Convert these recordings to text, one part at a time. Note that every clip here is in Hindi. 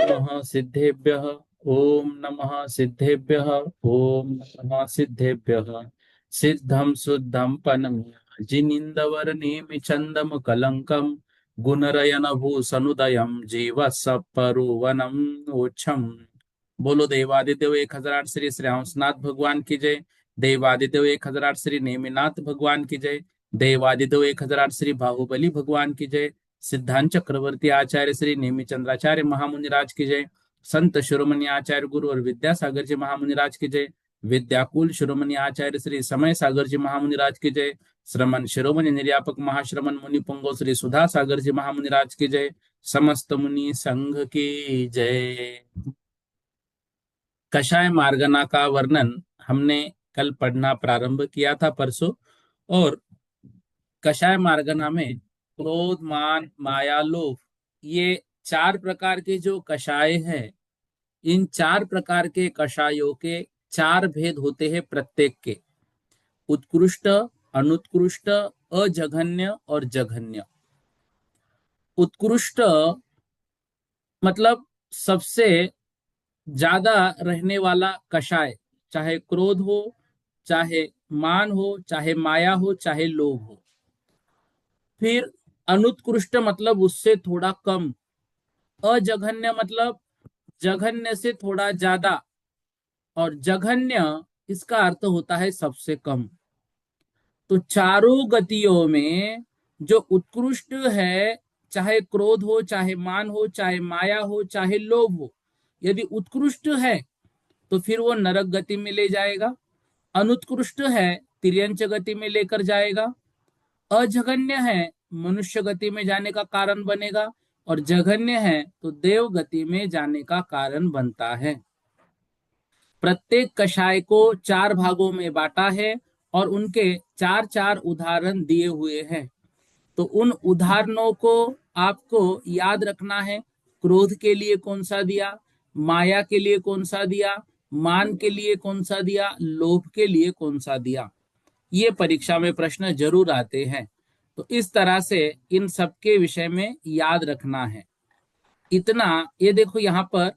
नमः सिद्धेभ्यः। ओम नमः सिद्धेभ्यः। ओम नमः सिद्धेभ्यः। सिद्धं शुद्धं पनम्य जिनिंदवर्णिमि चंदम कलंकम गुणरयन भूसनुदयम जीवसपरुवनम ओछम। बोलो देवादिदेव 1008 श्री हंसनाथ भगवान की जय। देवादिदेव 1008 श्री नेमिनाथ भगवान की जय। देवादिदेव 1008 श्री बाहुबली भगवान की जय। सिद्धांत चक्रवर्ती आचार्य श्री नेमिचंद्राचार्य महामुनिराज की जय। संत शिरोमणि आचार्य गुरु और विद्यासागर जी महामुनिराज की जय। विद्याकुल शिरोमणि आचार्य श्री समय सागर जी महामुनिराज की जय। श्रमण शिरोमणि निर्यापक महाश्रमण मुनि पुंगो श्री सुधा सागर जी महामुनिराज की जय। समस्त मुनि संघ की जय। कषाय मार्गना का वर्णन हमने कल पढ़ना प्रारंभ किया था परसों। और कषाय मार्गना में क्रोध मान माया लोभ, ये चार प्रकार के जो कषाय हैं, इन चार प्रकार के कषायों के चार भेद होते हैं प्रत्येक के। उत्कृष्ट, अनुत्कृष्ट, अजघन्य और जघन्य। उत्कृष्ट मतलब सबसे ज्यादा रहने वाला कषाय, चाहे क्रोध हो, चाहे मान हो, चाहे माया हो, चाहे लोभ हो। फिर अनुत्कृष्ट मतलब उससे थोड़ा कम। अजघन्य मतलब जघन्य से थोड़ा ज्यादा। और जघन्य, इसका अर्थ होता है सबसे कम। तो चारों गतियों में जो उत्कृष्ट है, चाहे क्रोध हो, चाहे मान हो, चाहे माया हो, चाहे लोभ हो, यदि उत्कृष्ट है तो फिर वो नरक गति में ले जाएगा। अनुत्कृष्ट है, तिर्यंच गति में लेकर जाएगा। अजघन्य है, मनुष्य गति में जाने का कारण बनेगा। और जघन्य है तो देव गति में जाने का कारण बनता है। प्रत्येक कषाय को चार भागों में बांटा है और उनके चार चार उदाहरण दिए हुए हैं। तो उन उदाहरणों को आपको याद रखना है। क्रोध के लिए कौन सा दिया, माया के लिए कौन सा दिया, मान के लिए कौन सा दिया, लोभ के लिए कौन सा दिया। ये परीक्षा में प्रश्न जरूर आते हैं। तो इस तरह से इन सबके विषय में याद रखना है। इतना, ये देखो यहाँ पर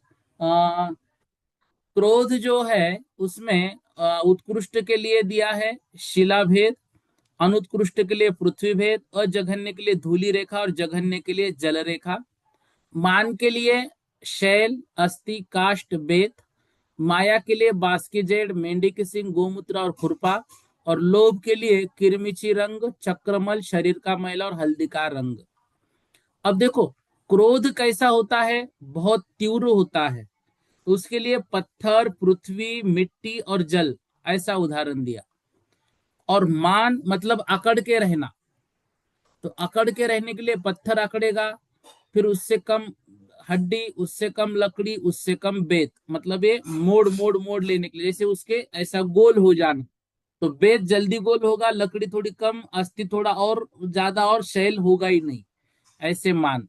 क्रोध जो है उसमें उत्कृष्ट के लिए दिया है शिला भेद, अनुत्कृष्ट के लिए पृथ्वी भेद, अजघन्य के लिए धूलि रेखा और जघन्य के लिए जल रेखा। मान के लिए शैल, अस्थि, काष्ठ, बेत। माया के लिए बास्की जेड, मेंढी की सिंह, गोमूत्र और खुरपा। और लोभ के लिए किरमिची रंग, चक्रमल, शरीर का मैला और हल्दी का रंग। अब देखो, क्रोध कैसा होता है, बहुत तीव्र होता है। तो उसके लिए पत्थर, पृथ्वी, मिट्टी और जल, ऐसा उदाहरण दिया। और मान मतलब अकड़ के रहना, तो अकड़ के रहने के लिए पत्थर अकड़ेगा, फिर उससे कम हड्डी, उससे कम लकड़ी, उससे कम बेत, मतलब ये मोड़ मोड़ मोड़ लेने के लिए, जैसे उसके ऐसा गोल हो जाना। तो बेत जल्दी गोल होगा, लकड़ी थोड़ी कम, अस्थि थोड़ा और ज्यादा, और शैल होगा ही नहीं। ऐसे मान।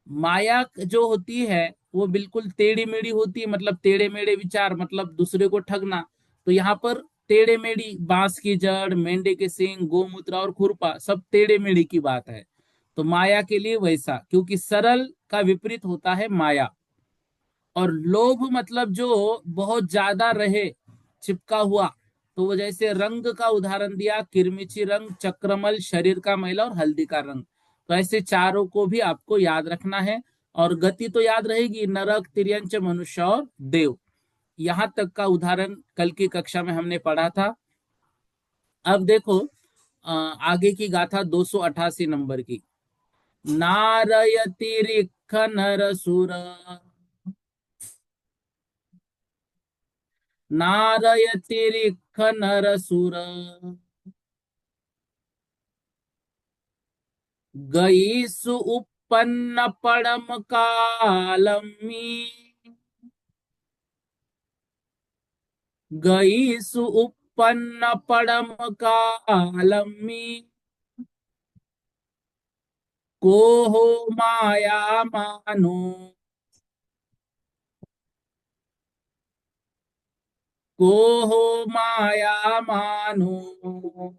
माया जो होती है वो बिल्कुल टेढ़ी मेढ़ी होती है, मतलब टेढ़े मेढ़े विचार, मतलब दूसरे को ठगना। तो यहाँ पर टेढ़े मेढ़ी, बांस की जड़, मेंढे के सींग, गोमूत्र और खुरपा, सब टेढ़े मेढ़ी की बात है। तो माया के लिए वैसा, क्योंकि सरल का विपरीत होता है माया। और लोभ मतलब जो बहुत ज्यादा रहे, चिपका हुआ। तो वो जैसे रंग का उदाहरण दिया, किरमिची रंग, चक्रमल, शरीर का मैला और हल्दी का रंग। तो ऐसे चारों को भी आपको याद रखना है। और गति तो याद रहेगी, नरक, तिर्यंच, मनुष्य और देव। यहां तक का उदाहरण कल की कक्षा में हमने पढ़ा था। अब देखो आगे की गाथा 288 नंबर की। नारयति रिख नर सुर, नारयति रिख नर सुर, गई सु उत्पन्न पड़म कालमी, गई सु उत्पन्न पड़म कालमी, को हो माया मानो, को हो माया मानो,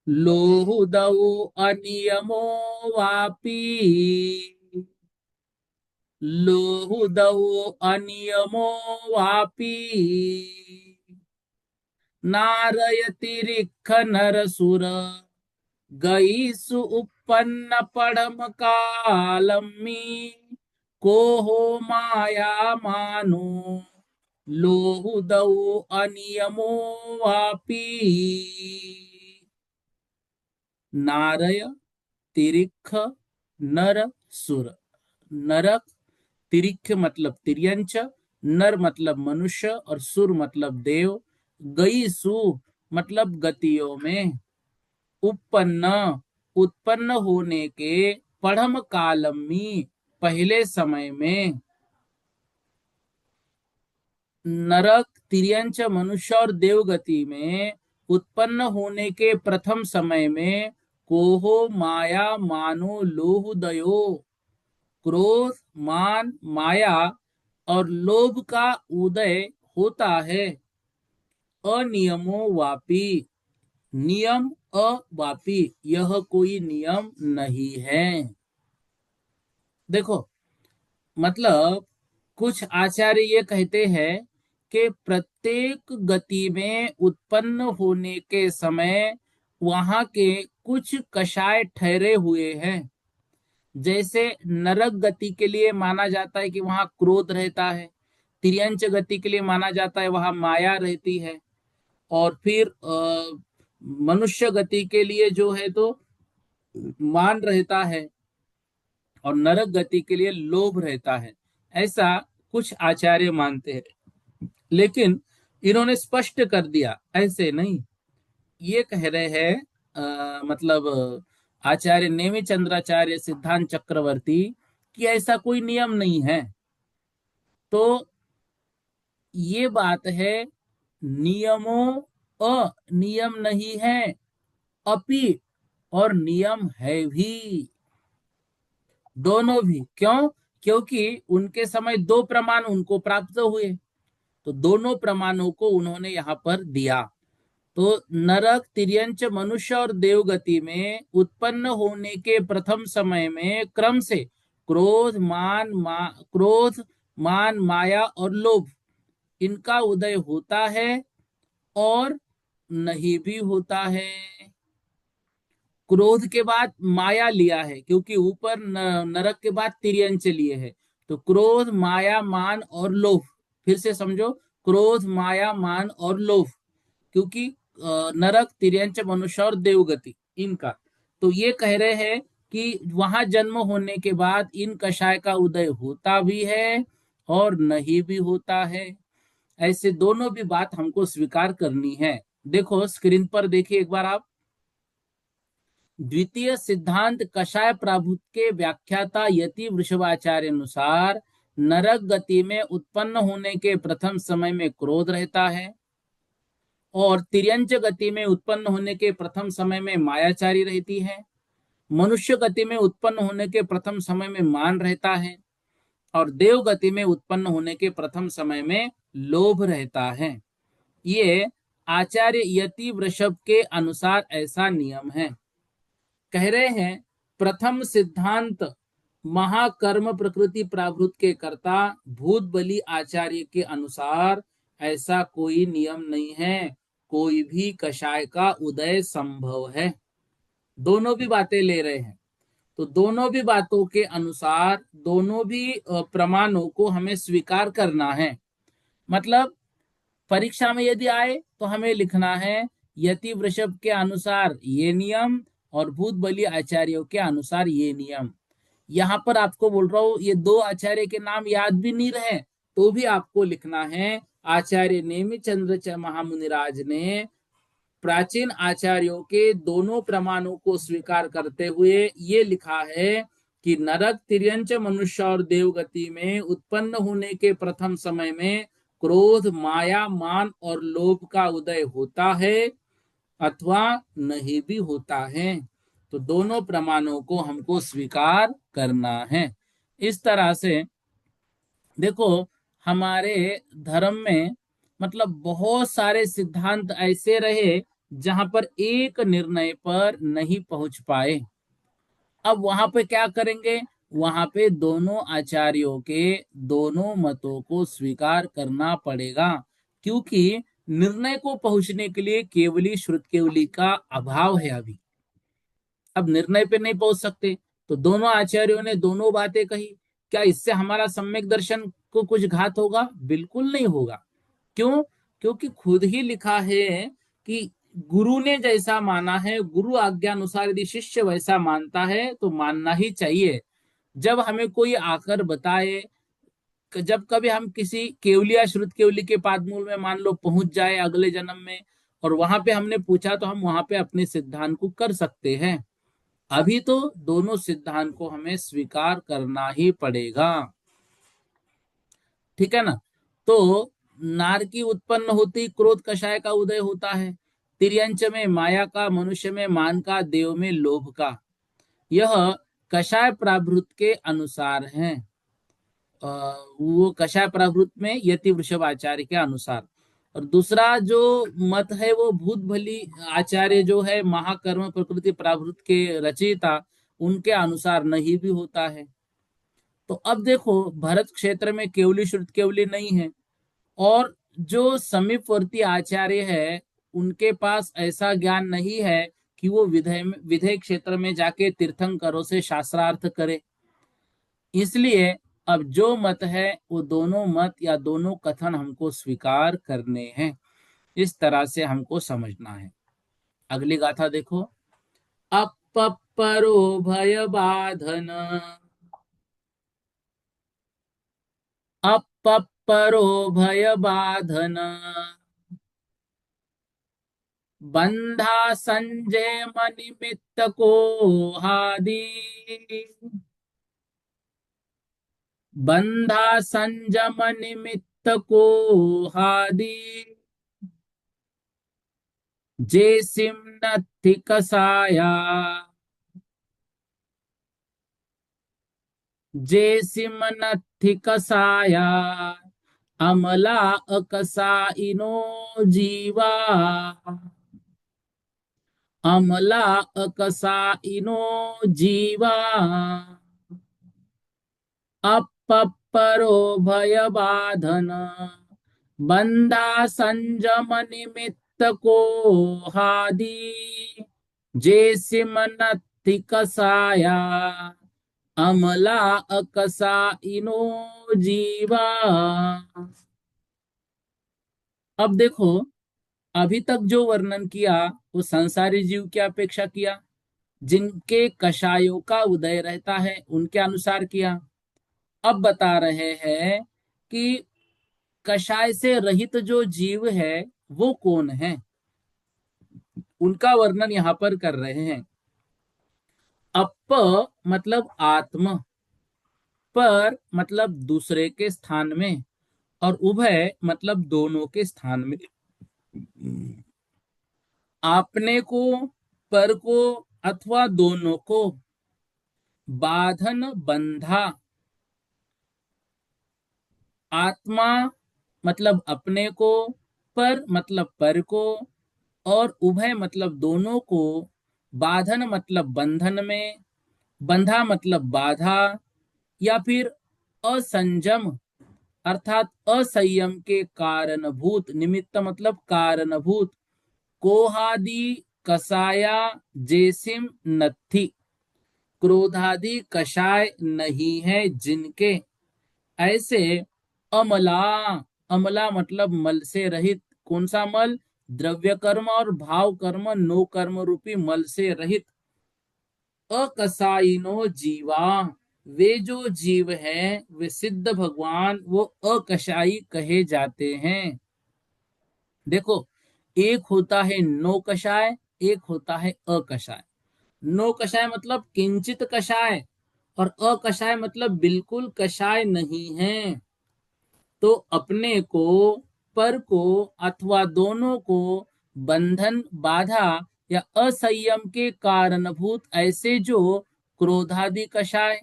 लोहु दौ अनियमो वापी, लोहु दौ अनियमो वापी, नारयतिरिख नरसुर, गई सु उत्पन्न पड़म कालमी, को हो माया मानो, लोहु दौ अनियमो वापी, नारय तिरिख नर सुर। नरक, तिरिख मतलब तिर्यंच, नर मतलब मनुष्य और सुर मतलब देव। गई सु मतलब गतियों में, उत्पन्न उत्पन्न होने के, पढ़म कालमी पहले समय में, नरक तिर्यंच मनुष्य और देवगति में उत्पन्न होने के प्रथम समय में, कोहो माया मानो लोहुदयो, क्रोध मान माया और लोभ का उदय होता है। अनियमो वापी, नियम अवापी, यह कोई नियम नहीं है। देखो, मतलब कुछ आचार्य ये कहते हैं कि प्रत्येक गति में उत्पन्न होने के समय वहां के कुछ कषाय ठहरे हुए हैं। जैसे नरक गति के लिए माना जाता है कि वहां क्रोध रहता है, तिर्यंच गति के लिए माना जाता है वहां माया रहती है, और फिर मनुष्य गति के लिए जो है तो मान रहता है, और नरक गति के लिए लोभ रहता है। ऐसा कुछ आचार्य मानते हैं, लेकिन इन्होंने स्पष्ट कर दिया ऐसे नहीं। ये कह रहे हैं मतलब आचार्य नेमि चंद्राचार्य सिद्धांत चक्रवर्ती कि ऐसा कोई नियम नहीं है। तो ये बात है, नियमों अनियम नहीं है, अपि और नियम है भी, दोनों भी। क्यों? क्योंकि उनके समय दो प्रमाण उनको प्राप्त हुए, तो दोनों प्रमाणों को उन्होंने यहाँ पर दिया। तो नरक तिर्यंच मनुष्य और देवगति में उत्पन्न होने के प्रथम समय में क्रम से क्रोध मान माया और लोभ, इनका उदय होता है और नहीं भी होता है। क्रोध के बाद माया लिया है, क्योंकि ऊपर नरक के बाद तिर्यंच लिए है, तो क्रोध माया मान और लोभ। फिर से समझो, क्रोध माया मान और लोभ, क्योंकि नरक तिर्यंच मनुष्य और देवगति इनका। तो ये कह रहे हैं कि वहां जन्म होने के बाद इन कषाय का उदय होता भी है और नहीं भी होता है। ऐसे दोनों भी बात हमको स्वीकार करनी है। देखो स्क्रीन पर देखिए एक बार आप, द्वितीय सिद्धांत कषाय प्राभुत के व्याख्याता यति वृषभाचार्य अनुसार नरक गति में उत्पन्न होने के प्रथम समय में क्रोध रहता है, और तिर्यंच गति में उत्पन्न होने के प्रथम समय में मायाचारी रहती है, मनुष्य गति में उत्पन्न होने के प्रथम समय में मान रहता है, और देव गति में उत्पन्न होने के प्रथम समय में लोभ रहता है। ये आचार्य यति वृषभ के अनुसार ऐसा नियम है। कह रहे हैं प्रथम सिद्धांत महाकर्म प्रकृति प्रावृत के कर्ता भूत बलि आचार्य के अनुसार ऐसा कोई नियम नहीं है, कोई भी कषाय का उदय संभव है। दोनों भी बातें ले रहे हैं, तो दोनों भी बातों के अनुसार दोनों भी प्रमाणों को हमें स्वीकार करना है। मतलब परीक्षा में यदि आए तो हमें लिखना है यति वृषभ के अनुसार ये नियम और भूत बलि आचार्यों के अनुसार ये नियम। यहां पर आपको बोल रहा हूं, ये दो आचार्य के नाम याद भी नहीं रहे तो भी आपको लिखना है आचार्य नेमि चंद्र महामुनिराज ने प्राचीन आचार्यों के दोनों प्रमाणों को स्वीकार करते हुए ये लिखा है कि नरक, तिर्यंच, मनुष्य और देवगति में उत्पन्न होने के प्रथम समय में क्रोध, माया, मान और लोभ का उदय होता है अथवा नहीं भी होता है। तो दोनों प्रमाणों को हमको स्वीकार करना है। इस तरह से देखो, हमारे धर्म में मतलब बहुत सारे सिद्धांत ऐसे रहे जहां पर एक निर्णय पर नहीं पहुंच पाए। अब वहां पे क्या करेंगे? वहां पे दोनों आचार्यों के दोनों मतों को स्वीकार करना पड़ेगा, क्योंकि निर्णय को पहुंचने के लिए केवली श्रुत केवली का अभाव है अभी। अब निर्णय पे नहीं पहुंच सकते, तो दोनों आचार्यों ने दोनों बातें कही। क्या इससे हमारा सम्यक दर्शन को कुछ घात होगा? बिल्कुल नहीं होगा। क्यों? क्योंकि खुद ही लिखा है कि गुरु ने जैसा माना है, गुरु आज्ञा अनुसार यदि शिष्य वैसा मानता है तो मानना ही चाहिए। जब हमें कोई आकर बताए, जब कभी हम किसी केवली या श्रुत केवली के पादमूल में मान लो पहुंच जाए अगले जन्म में, और वहां पे हमने पूछा, तो हम वहां पे अपने सिद्धांत को कर सकते हैं। अभी तो दोनों सिद्धांत को हमें स्वीकार करना ही पड़ेगा। ठीक है ना? तो नार की उत्पन्न होती क्रोध कषाय का उदय होता है, तिर्यंच में माया का, मनुष्य में मान का, देव में लोभ का। यह कषाय प्राभृत के अनुसार है। वो कषाय प्राभृत में यति वृषभ आचार्य के अनुसार। और दूसरा जो मत है वो भूत भली आचार्य जो है महाकर्म प्रकृति प्राभृत के रचयिता, उनके अनुसार नहीं भी होता है। तो अब देखो, भरत क्षेत्र में केवली श्रुत केवली नहीं है, और जो समीपवर्ती आचार्य है उनके पास ऐसा ज्ञान नहीं है कि वो विधेय क्षेत्र में जाके तीर्थंकरों से शास्त्रार्थ करे। इसलिए अब जो मत है वो दोनों मत या दोनों कथन हमको स्वीकार करने हैं। इस तरह से हमको समझना है। अगली गाथा देखो। अपपरो भय बाधन, अपपरो भय बाधन, बंधा संजय निमित्त को हादि, बंधा संजम निमित्त को हादि, जे सिमनथि कसाया, जे सिमनथि कसाया, अमला अकसाइनो जीवा, अमला अकसाइनो जीवा, अपपरो भय बाधन, बंधा संजम निमित्त को हादि, जे सिमनथि कसाया, अमला अकसाइनो जीवा। अब देखो, अभी तक जो वर्णन किया वो संसारी जीव की अपेक्षा किया, जिनके कषायों का उदय रहता है उनके अनुसार किया। अब बता रहे हैं कि कषाय से रहित जो जीव है वो कौन है, उनका वर्णन यहां पर कर रहे हैं। अप मतलब आत्म, पर मतलब दूसरे के स्थान में, और उभय मतलब दोनों के स्थान में। आपने को, पर को अथवा दोनों को, बाधन बंधा। आत्मा मतलब अपने को, पर मतलब पर को, और उभय मतलब दोनों को, बाधन मतलब बंधन में, बंधा मतलब बाधा, या फिर असंजम अर्थात असंयम के कारणभूत, निमित्त मतलब कारणभूत, कोहादि कसाया जेसिम नथी, क्रोधादि कषाय नहीं है जिनके, ऐसे अमला, अमला मतलब मल से रहित। कौन सा मल? द्रव्य कर्म और भाव कर्म, नो कर्म रूपी मल से रहित। अकसाइनो जीवा, वे जो जीव हैं वे सिद्ध भगवान वो अकशाई कहे जाते हैं। देखो, एक होता है नो कषाय, एक होता है अकषाय। नो कषाय मतलब किंचित कषाय, और अकषाय मतलब बिल्कुल कषाय नहीं है। तो अपने को, पर को अथवा दोनों को बंधन, बाधा या असंयम के कारणभूत ऐसे जो क्रोधादि कषाय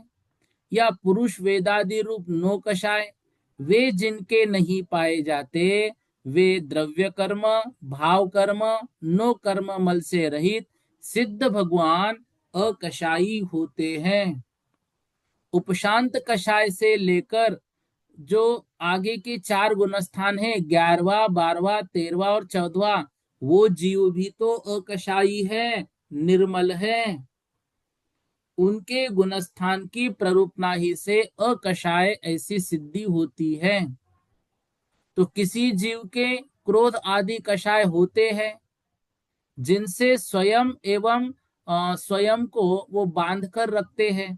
या पुरुष वेदादि रूप नो कषाय, वे जिनके नहीं पाए जाते, वे द्रव्य कर्म, भाव कर्म, नो कर्म मल से रहित सिद्ध भगवान अकषाई होते हैं। उपशांत कषाय से लेकर जो आगे के चार गुणस्थान है, 11वां, 12वां, 13वां और 14वां, वो जीव भी तो अकषाई है, निर्मल है। उनके गुणस्थान की प्ररूपना ही से अकषाय ऐसी सिद्धि होती है। तो किसी जीव के क्रोध आदि कषाय होते हैं, जिनसे स्वयं एवं स्वयं को वो बांध कर रखते हैं,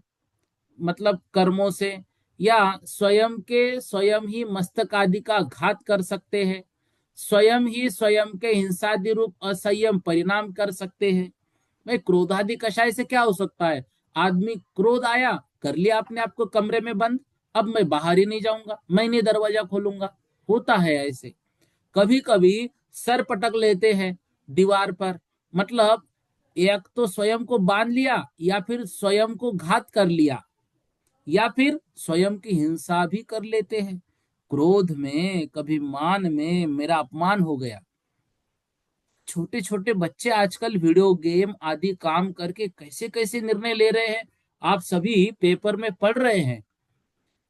मतलब कर्मों से, या स्वयं के स्वयं ही मस्तक आदि का घात कर सकते हैं, स्वयं ही स्वयं के हिंसादि रूप असंयम परिणाम कर सकते हैं। भाई क्रोधादि कषाय से क्या हो सकता है? आदमी क्रोध आया, कर लिया अपने आप को कमरे में बंद, अब मैं बाहर ही नहीं जाऊंगा, मैं नहीं दरवाजा खोलूंगा। होता है ऐसे। कभी कभी सर पटक लेते हैं दीवार पर, मतलब एक तो स्वयं को बांध लिया, या फिर स्वयं को घात कर लिया, या फिर स्वयं की हिंसा भी कर लेते हैं। क्रोध में, कभी मान में मेरा अपमान हो गया। छोटे छोटे बच्चे आजकल वीडियो गेम आदि काम करके कैसे कैसे निर्णय ले रहे हैं, आप सभी पेपर में पढ़ रहे हैं।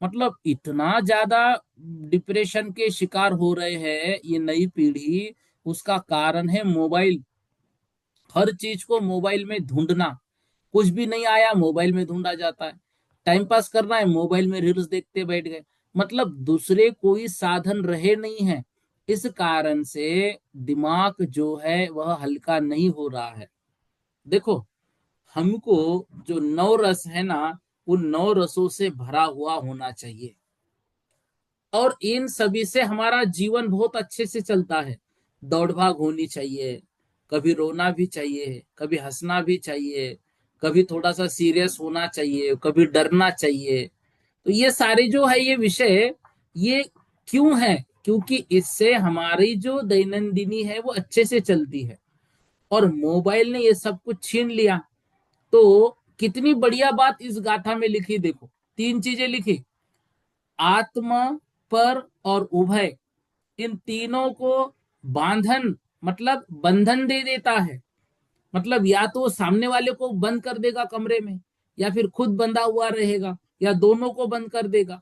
मतलब इतना ज्यादा डिप्रेशन के शिकार हो रहे हैं ये नई पीढ़ी, उसका कारण है मोबाइल। हर चीज को मोबाइल में ढूंढना, कुछ भी नहीं आया मोबाइल में ढूंढा जाता है। टाइम पास करना है, मोबाइल में रील्स देखते बैठ गए। मतलब दूसरे कोई साधन रहे नहीं है। इस कारण से दिमाग जो है वह हल्का नहीं हो रहा है। देखो, हमको जो नौ रस है ना, उन नौ रसों से भरा हुआ होना चाहिए, और इन सभी से हमारा जीवन बहुत अच्छे से चलता है। दौड़ भाग होनी चाहिए, कभी रोना भी चाहिए, कभी हंसना भी चाहिए, कभी थोड़ा सा सीरियस होना चाहिए, कभी डरना चाहिए। तो ये सारे जो है ये विषय, ये क्यों है? क्योंकि इससे हमारी जो दैनंदिनी है वो अच्छे से चलती है, और मोबाइल ने ये सब कुछ छीन लिया। तो कितनी बढ़िया बात इस गाथा में लिखी, देखो तीन चीजें लिखी, आत्मा, पर और उभय, इन तीनों को बांधन मतलब बंधन दे देता है। मतलब या तो सामने वाले को बंद कर देगा कमरे में, या फिर खुद बंधा हुआ रहेगा, या दोनों को बंद कर देगा।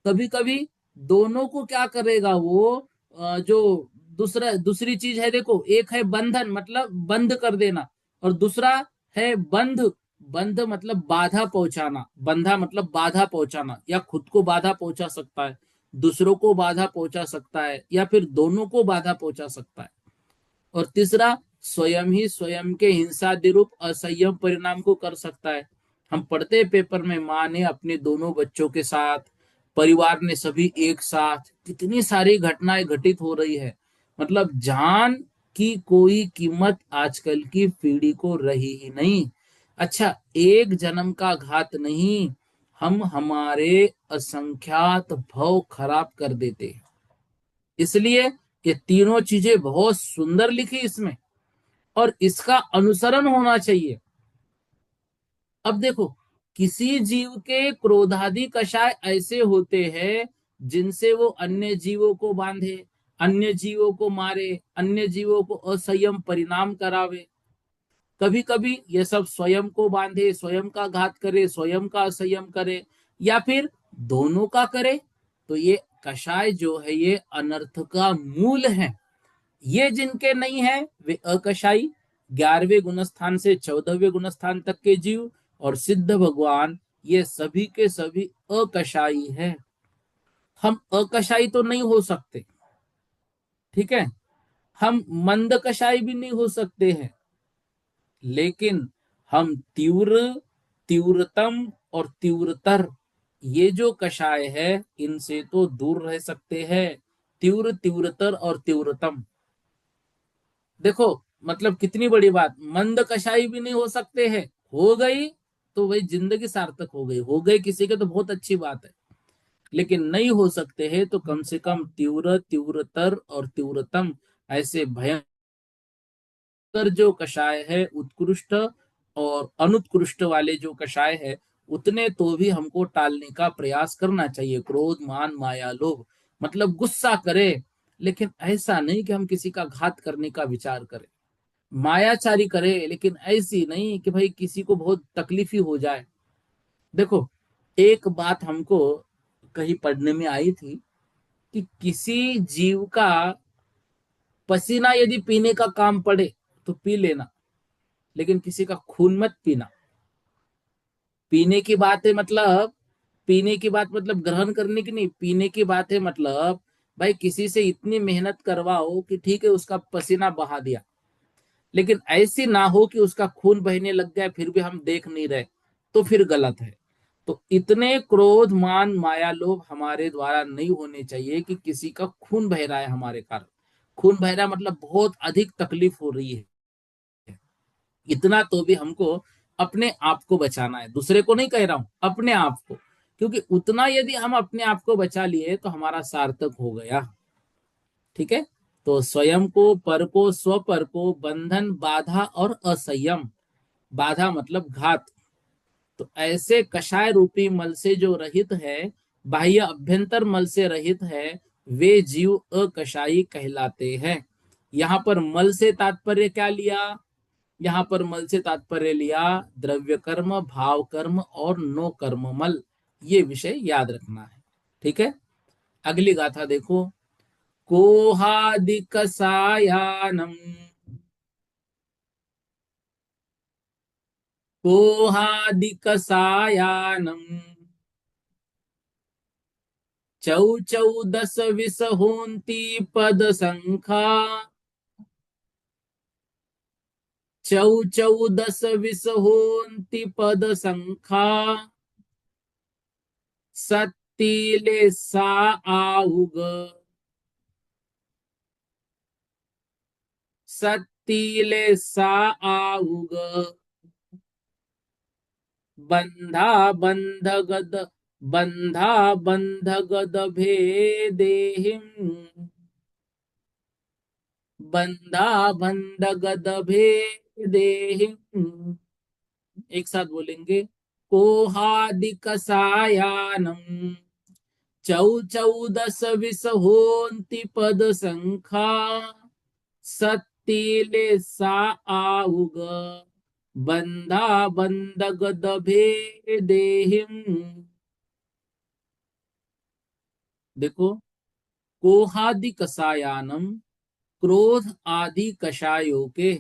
कभी कभी दोनों को क्या करेगा वो, जो दूसरी चीज है, देखो एक है बंधन मतलब बंद कर देना, और दूसरा है बंध। बंध मतलब बाधा पहुंचाना, बंधा मतलब बाधा पहुंचाना, या खुद को बाधा पहुंचा सकता है, दूसरों को बाधा पहुंचा सकता है, या फिर दोनों को बाधा पहुंचा सकता है। और तीसरा, स्वयं ही स्वयं के हिंसादि रूप असंयम परिणाम को कर सकता है। हम पढ़ते हैं पेपर में, माँ ने अपने दोनों बच्चों के साथ, परिवार ने सभी एक साथ, कितनी सारी घटनाएं घटित हो रही है। मतलब जान की कोई कीमत आजकल की पीढ़ी को रही ही नहीं। अच्छा, एक जन्म का घात नहीं, हम हमारे असंख्यात भव खराब कर देते हैं। इसलिए ये तीनों चीजें बहुत सुंदर लिखी इसमें, और इसका अनुसरण होना चाहिए। अब देखो, किसी जीव के क्रोधादि कषाय ऐसे होते हैं जिनसे वो अन्य जीवों को बांधे, अन्य जीवों को मारे, अन्य जीवों को असंयम परिणाम करावे। कभी कभी ये सब स्वयं को बांधे, स्वयं का घात करे, स्वयं का असंयम करे, या फिर दोनों का करे। तो ये कषाय जो है ये अनर्थ का मूल है। ये जिनके नहीं है वे अकशाई, 11वें गुणस्थान से 14वें गुणस्थान तक के जीव और सिद्ध भगवान, ये सभी के सभी अकशाई है। हम अकशाई तो नहीं हो सकते, ठीक है, हम मंद कशाई भी नहीं हो सकते हैं, लेकिन हम तीव्र, तीव्रतम और तीव्रतर, ये जो कषाय है इनसे तो दूर रह सकते हैं। तीव्र, तीव्रतर और तीव्रतम, देखो, मतलब कितनी बड़ी बात, मंद कषाय भी नहीं हो सकते हैं, हो गई तो वही जिंदगी सार्थक हो गई किसी के तो बहुत अच्छी बात है। लेकिन नहीं हो सकते हैं तो कम से कम तीव्र, तीव्रतर और तीव्रतम, ऐसे भयंकर जो कषाय है, उत्कृष्ट और अनुत्कृष्ट वाले जो कषाय है, उतने तो भी हमको टालने का प्रयास करना चाहिए। क्रोध, मान, माया, लोभ, मतलब गुस्सा करे, लेकिन ऐसा नहीं कि हम किसी का घात करने का विचार करें। मायाचारी करे, लेकिन ऐसी नहीं कि भाई किसी को बहुत तकलीफ ही हो जाए। देखो, एक बात हमको कहीं पढ़ने में आई थी कि किसी जीव का पसीना यदि पीने का काम पड़े तो पी लेना, लेकिन किसी का खून मत पीना। पीने की बात है मतलब, पीने की बात मतलब ग्रहण करने की नहीं, पीने की बात है मतलब भाई किसी से इतनी मेहनत करवाओ कि ठीक है उसका पसीना बहा दिया, लेकिन ऐसी ना हो कि उसका खून बहने लग जाए फिर भी हम देख नहीं रहे, तो फिर गलत है। तो इतने क्रोध, मान, माया, लोभ हमारे द्वारा नहीं होने चाहिए कि किसी का खून बह रहा है हमारे कारण। खून बह रहा है मतलब बहुत अधिक तकलीफ हो रही है, इतना तो भी हमको अपने आप को बचाना है, दूसरे को नहीं कह रहा हूं, अपने आप को। क्योंकि उतना यदि हम अपने आप को बचा लिए तो हमारा सार्थक हो गया। ठीक है। तो स्वयं को, पर को, स्व पर को, बंधन, बाधा और असंयम, बाधा मतलब घात, तो ऐसे कषाय रूपी मल से जो रहित है, बाह्य अभ्यंतर मल से रहित है, वे जीव अकषाई कहलाते हैं। यहां पर मल से तात्पर्य क्या लिया? यहां पर मल से तात्पर्य लिया द्रव्य कर्म, भाव कर्म और नो कर्म मल। ये विषय याद रखना है। ठीक है। अगली गाथा देखो। कोहादिक सायानम, कोहादिक सायानम, चौ चौदस विस होन्ति पद संखा, चौ चौदस विस होन्ति पद संखा, सत्तिले सा आउग, सत्तिले सा आउग, बंधा बंध गद, बंधा बंध गद भेदेहिम, बंधा बंध गद भेदेहिम। एक साथ बोलेंगे। कोहादिक सायानम, चौ चौदस विस होन्ति पद संखा, सत्तिले सा आउग, बंधा बंध गद भेदेहिम। देखो, कोहादि कसायानम, क्रोध आदि कषायों के,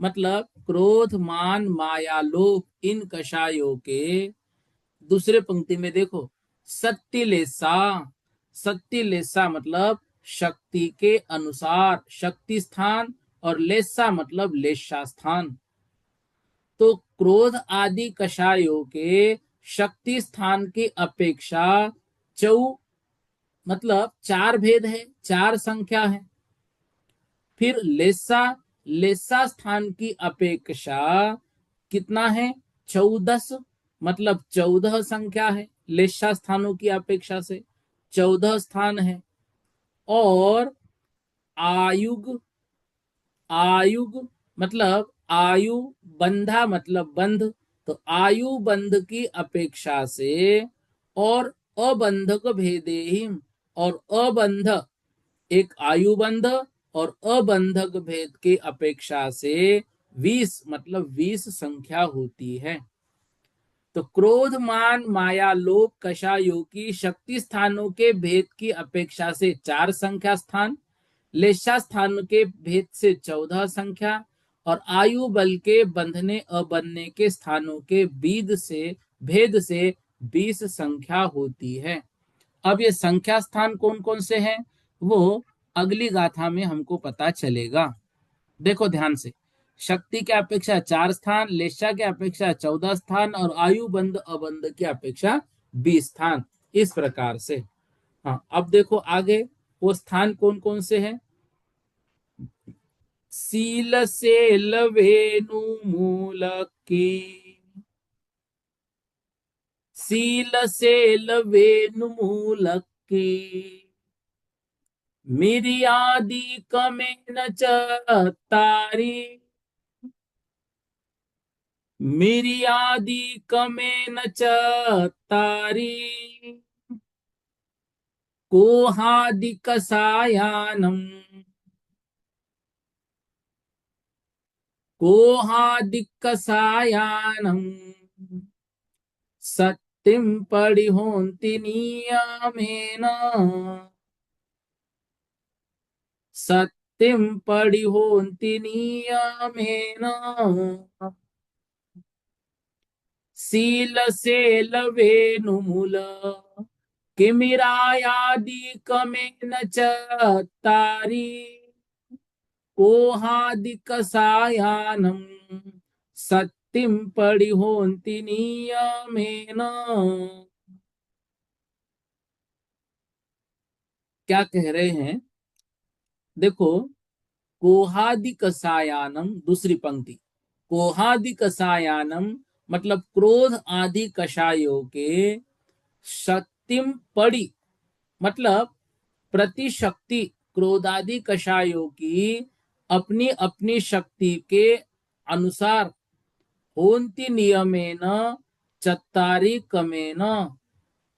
मतलब क्रोध, मान, माया, लोभ, इन कषायों के। दूसरे पंक्ति में देखो, सत्य लेसा, सत्य लेसा मतलब शक्ति के अनुसार, शक्ति स्थान, और लेसा मतलब लेशा स्थान। तो क्रोध आदि कषायों के शक्ति स्थान की अपेक्षा चौ, मतलब चार भेद है, चार संख्या है। फिर लेसा, लेसा स्थान की अपेक्षा कितना है? 14, मतलब 14 संख्या है, लेशा स्थानों की अपेक्षा से 14 स्थान है। और आयुग, आयुग मतलब आयु, बंधा मतलब बंध, तो आयु बंध की अपेक्षा से, और अबंधक भेदेहिम, और अबंध, एक आयु बंध और अबंधक भेद की अपेक्षा से 20, मतलब 20 संख्या होती है। तो क्रोध, मान, माया, लोभ, कषायों की शक्ति स्थानों के भेद की अपेक्षा से 4 संख्या स्थान, लेशा स्थान के भेद से 14 संख्या, और आयु बल के बंधने अबंधने के स्थानों के भेद से 20 संख्या होती है। अब ये संख्या स्थान कौन कौन से हैं वो अगली गाथा में हमको पता चलेगा। देखो ध्यान से, शक्ति के अपेक्षा 4 स्थान, लेशा के अपेक्षा 14 स्थान, और आयु बंध अबंध की अपेक्षा 20 स्थान, इस प्रकार से। हाँ, अब देखो आगे वो स्थान कौन कौन से हैं। सील सेल वेणु मूल की, सील सेल वेणु मूल की, मिरियादी कमेन तारी, मिरियादी कमेन तारी, कोहादिक सायानम, कोहादिक सायानम, सत्यम परिहोन्ति नियमेन, सत्यम परिहोन्ति नियमेन, शीलसेल वेणुमूल किमिरायादिकमेन तारी, कोहादिकसायानं सत्यं परिहोन्ति नियमेन। क्या कह रहे हैं? देखो, कोहादिकसायानम, दूसरी पंक्ति, कोहादिकसायानम मतलब क्रोध आदि कषायों के, शक्तिम पड़ी मतलब प्रतिशक्ति, क्रोधादि कषायों की अपनी अपनी शक्ति के अनुसार, होन्ति नियमेन चत्तारि कमेन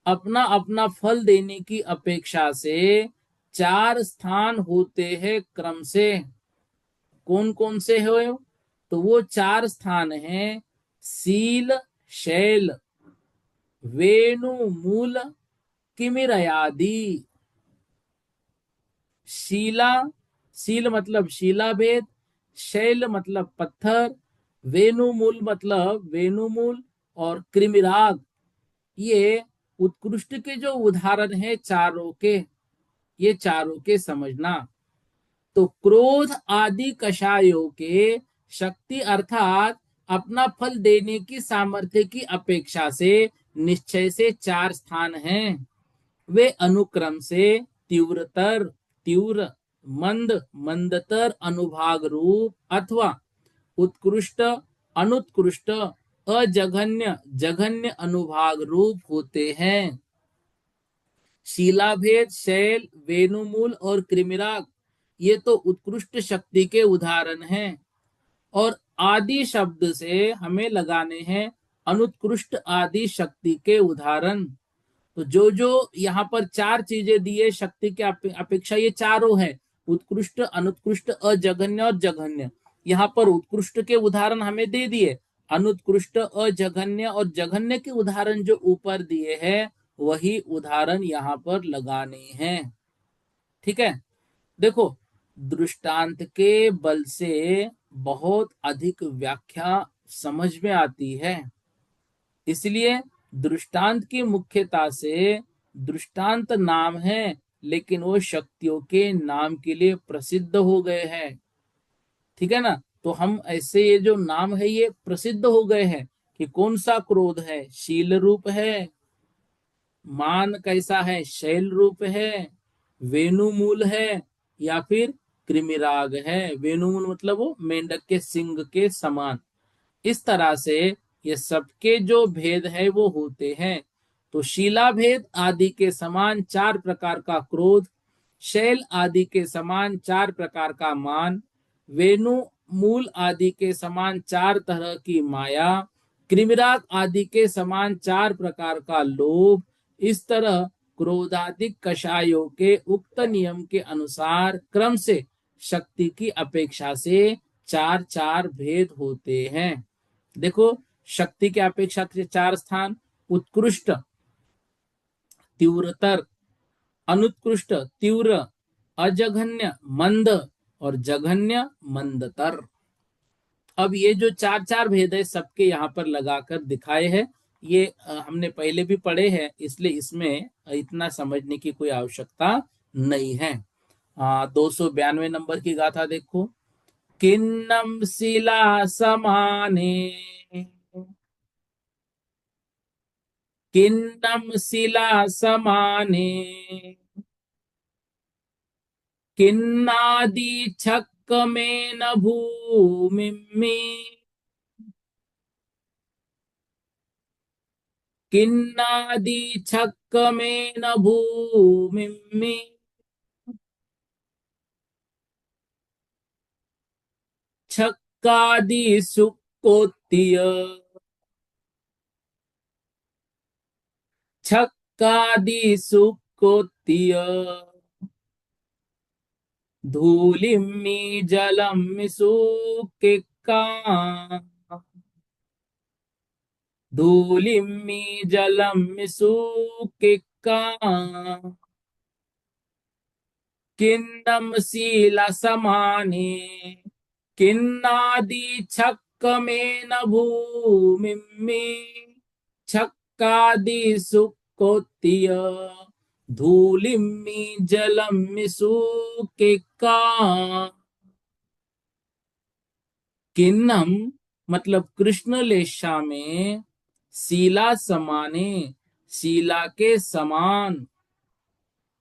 अपना अपना फल देने की अपेक्षा से चार स्थान होते हैं क्रम से। कौन कौन से हो? तो वो चार स्थान हैं, सील, शैल, वेणु मूल, किमिरयादि। शीला, शील मतलब शीला भेद, शैल मतलब पत्थर, वेणुमूल मतलब वेणुमूल, और कृमिराग, ये उत्कृष्ट के जो उदाहरण है चारों के, ये चारों के समझना। तो क्रोध आदि कषायों के शक्ति अर्थात अपना फल देने की सामर्थ्य की अपेक्षा से निश्चय से चार स्थान हैं। वे अनुक्रम से तीव्रतर, तीव्र, मंद, मंदतर अनुभाग रूप अथवा उत्कृष्ट, अनुत्कृष्ट, अजघन्य, जघन्य अनुभाग रूप होते हैं। शिलाभेद, शैल, वेणुमूल और कृमिराग ये तो उत्कृष्ट शक्ति के उदाहरण हैं, और आदि शब्द से हमें लगाने हैं अनुत्कृष्ट आदि शक्ति के उदाहरण। तो जो जो यहाँ पर चार चीजें दिए शक्ति के अपेक्षा, ये चारों है, उत्कृष्ट, अनुत्कृष्ट, अजघन्य और जघन्य। यहाँ पर उत्कृष्ट के उदाहरण हमें दे दिए, अनुत्कृष्ट, अजघन्य और जघन्य के उदाहरण जो ऊपर दिए हैं वही उदाहरण यहाँ पर लगाने हैं। ठीक है, देखो, दृष्टांत के बल से बहुत अधिक व्याख्या समझ में आती है, इसलिए दृष्टांत की मुख्यता से दृष्टांत नाम है, लेकिन वो शक्तियों के नाम के लिए प्रसिद्ध हो गए हैं। ठीक है ना? तो हम ऐसे, ये जो नाम है ये प्रसिद्ध हो गए हैं कि कौन सा क्रोध है, शील रूप है, मान कैसा है, शैल रूप है, वेणुमूल है, या फिर कृमिराग है। वेणुमूल मतलब वो मेंढक के सिंग के समान। इस तरह से ये सबके जो भेद है वो होते हैं। तो शीला भेद आदि के समान चार प्रकार का क्रोध, शैल आदि के समान चार प्रकार का मान, वेणु मूल आदि के समान चार तरह की माया, कृमिराग आदि के समान चार प्रकार का लोभ, इस तरह क्रोधादिक कषायों के उक्त नियम के अनुसार क्रम से शक्ति की अपेक्षा से चार चार भेद होते हैं। देखो, शक्ति के अपेक्षा से चार स्थान, उत्कृष्ट, तीव्रतर, अनुत्कृष्ट, तीव्र, अजघन्य, मंद, और जघन्य, मंदतर। अब ये जो चार चार भेद है सबके यहाँ पर लगाकर दिखाए हैं। ये हमने पहले भी पढ़े हैं, इसलिए इसमें इतना समझने की कोई आवश्यकता नहीं है। 292 नंबर की गाथा देखो। किन्नम शिला समाने, किन्नम शिला समाने, किन्नादि छक्कमेन भूमिम्मि किन्नादि छक्कमेन भूमिम्मि छक्कादि सुक्कोत्तिय छक्कादि सुक्कोत्तिय धूलिम्मि जलम्मि सुक्किक्का धूलिम्मि जलम्मि सुक्किक्का किन्नम शीलसमाने किन्नादि छक्कमेन भूमिम्मि छक्कादि सुक्कोत्तिय धूलिम्मि जलम्मि सुक्किक्का। किन्नम मतलब कृष्ण लेशा में, शीला समाने शीला के समान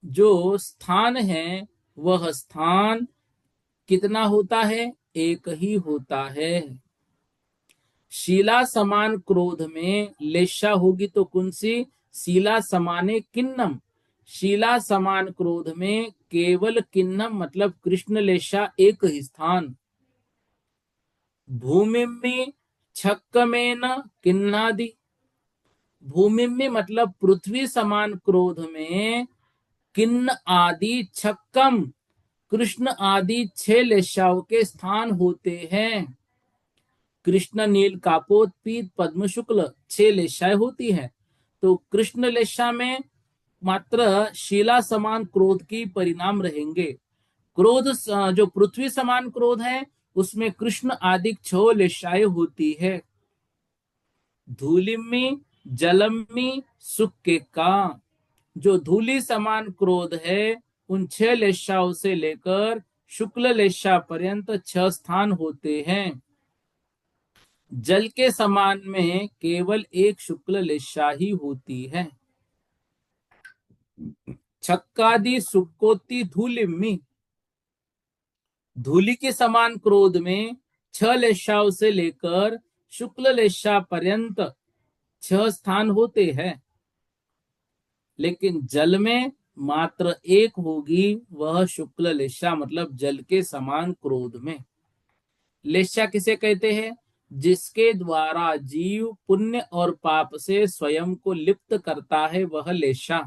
जो स्थान है वह स्थान कितना होता है? एक ही होता है। शीला समान क्रोध में लेशा होगी तो कौन सी? शीला समाने किन्नम। शीला समान क्रोध में केवल किन्नम मतलब कृष्ण लेशा एक ही स्थान। भूमि में छक्क में न किन्नादि। भूमि में मतलब पृथ्वी समान क्रोध में किन्न आदि छक्कम कृष्ण आदि 6 लेशाओं के स्थान होते हैं। कृष्ण नील कापोत पीत पद्म शुक्ल 6 लेशाएं होती हैं। तो कृष्ण लेशा में मात्र शीला समान क्रोध की परिणाम रहेंगे। क्रोध जो पृथ्वी समान क्रोध है उसमें कृष्ण आदि 6 लेशाएं होती है। धूलिम्मी जलम्मी सुक्के का जो धूलि समान क्रोध है उन 6 लेशाओं से लेकर शुक्ल लेशा पर्यंत 6 स्थान होते हैं। जल के समान में केवल एक शुक्ल लेशा ही होती है। छक्कादि सुक्कोति धूलिम्मी धूलि के समान क्रोध में 6 लेशाओं से लेकर शुक्ल लेशा पर्यंत 6 स्थान होते हैं। लेकिन जल में मात्र एक होगी, वह शुक्ल लेशा मतलब जल के समान क्रोध में। लेशा किसे कहते हैं? जिसके द्वारा जीव पुण्य और पाप से स्वयं को लिप्त करता है वह लेशा।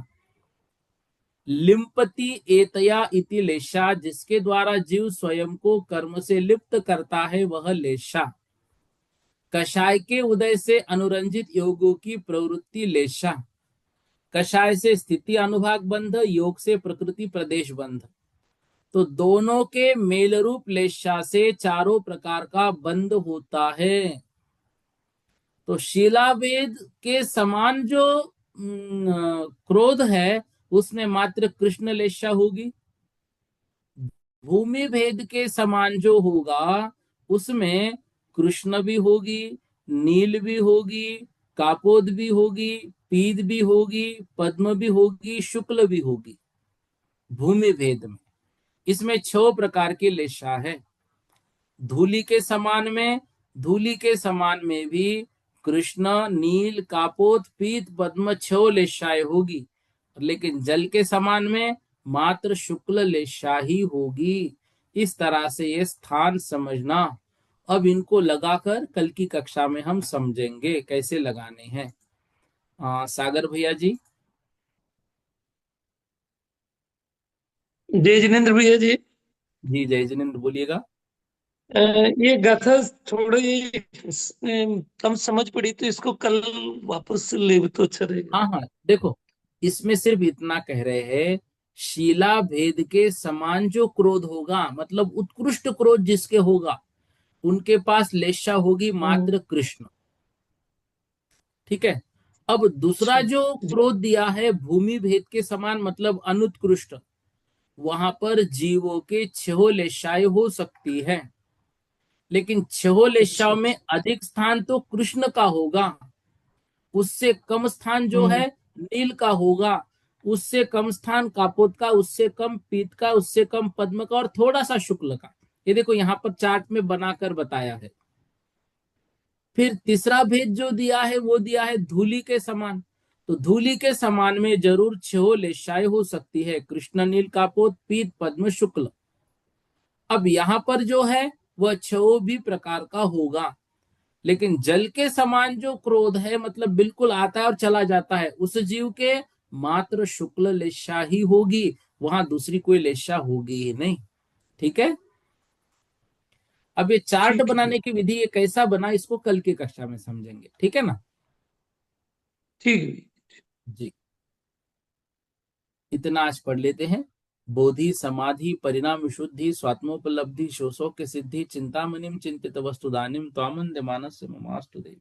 लिम्पति एतया इति लेशा जिसके द्वारा जीव स्वयं को कर्म से लिप्त करता है वह लेशा। कषाय के उदय से अनुरंजित योगों की प्रवृत्ति लेशा। कषाय से स्थिति अनुभाग बंध, योग से प्रकृति प्रदेश बंध। तो दोनों के मेल रूप लेशा से चारों प्रकार का बंध होता है। तो शिलाभेद के समान जो क्रोध है उसमें मात्र कृष्ण लेशा होगी। भूमि भेद के समान जो होगा उसमें कृष्ण भी होगी, नील भी होगी, कापोद भी होगी, पीद भी होगी, पद्म भी होगी, शुक्ल भी होगी। भूमि भेद में इसमें 6 प्रकार की लेशा है। धूलि के समान में धूलि के समान में भी कृष्ण नील कापोत पीत पद्म 6 लेशाएं होगी। लेकिन जल के समान में मात्र शुक्ल लेशा ही होगी। इस तरह से ये स्थान समझना। अब इनको लगाकर कल की कक्षा में हम समझेंगे कैसे लगाने हैं। सागर भैया जी। जय जिनेन्द्र भैया जी। जी जय जिनेन्द्र बोलिएगा। ये गाथा थोड़ी कम समझ पड़ी तो इसको कल वापस ले तो अच्छा रहेगा। हाँ हाँ, देखो इसमें सिर्फ इतना कह रहे हैं, शीला भेद के समान जो क्रोध होगा मतलब उत्कृष्ट क्रोध जिसके होगा उनके पास लेशा होगी हम्म, मात्र कृष्ण। ठीक है। अब दूसरा अच्छा। जो क्रोध दिया है भूमि भेद के समान मतलब अनुत्कृष्ट, वहां पर जीवों के 6 लेशाएं हो सकती है। लेकिन 6 अच्छा लेशाओं में अच्छा। अधिक स्थान तो कृष्ण का होगा, उससे कम स्थान जो हम्म है नील का होगा, उससे कम स्थान कापोत का, उससे कम पीत का, उससे कम पद्म का और थोड़ा सा शुक्ल का। ये देखो यहाँ पर चार्ट में बनाकर बताया है। फिर तीसरा भेद जो दिया है वो दिया है धूलि के समान। तो धूलि के समान में जरूर छह लेशाएं हो सकती है, कृष्ण नील कापोत पीत पद्म शुक्ल। अब यहाँ पर जो है वह छह भी प्रकार का होगा, लेकिन जल के समान जो क्रोध है मतलब बिल्कुल आता है और चला जाता है, उस जीव के मात्र शुक्ल लेशा ही होगी, वहां दूसरी कोई लेशा होगी ही नहीं। ठीक है। अब ये चार्ट ठीक है। बनाने की विधि ये कैसा बना, इसको कल की कक्षा में समझेंगे। ठीक है ना। ठीक है। जी, इतना आज पढ़ लेते हैं। बोधि समाधि परिणाम विशुद्धि स्वात्मोपलब्धि शोषो के सिद्धि चिंतामणिम चिंतित वस्तुदानिम त्वामंद मानस ममास्तु देव।